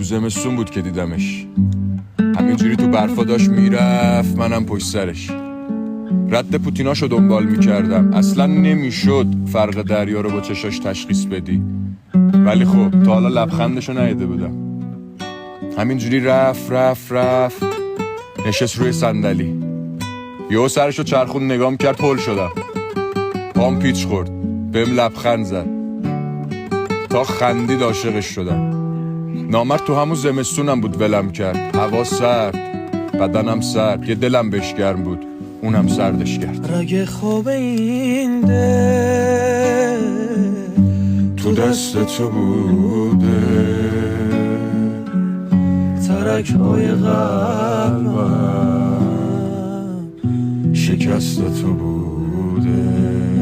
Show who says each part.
Speaker 1: تو زمستون بود که دیدمش، همینجوری تو برفا داشت میرفت، منم پشت سرش. رد پوتیناشو دنبال میکردم، اصلا نمیشد فرق دریا رو با چشاش تشخیص بدی، ولی خب تا حالا لبخندشو ندیده بودم. همینجوری رفت نشست روی صندلی، یهو سرشو چرخون نگام کرد، هل شدم، پام پیچ خورد، بهم لبخند زد، تا خندید عاشقش شدم. نامرد تو همون زمستونم بود ولم کرد، هوا سرد، بدنم سرد، یه دلم بهش گرم بود، اونم سردش کرد.
Speaker 2: رگ خواب این دل
Speaker 1: تو دست تو بوده،
Speaker 2: ترک های قلبم
Speaker 1: شکست تو بوده.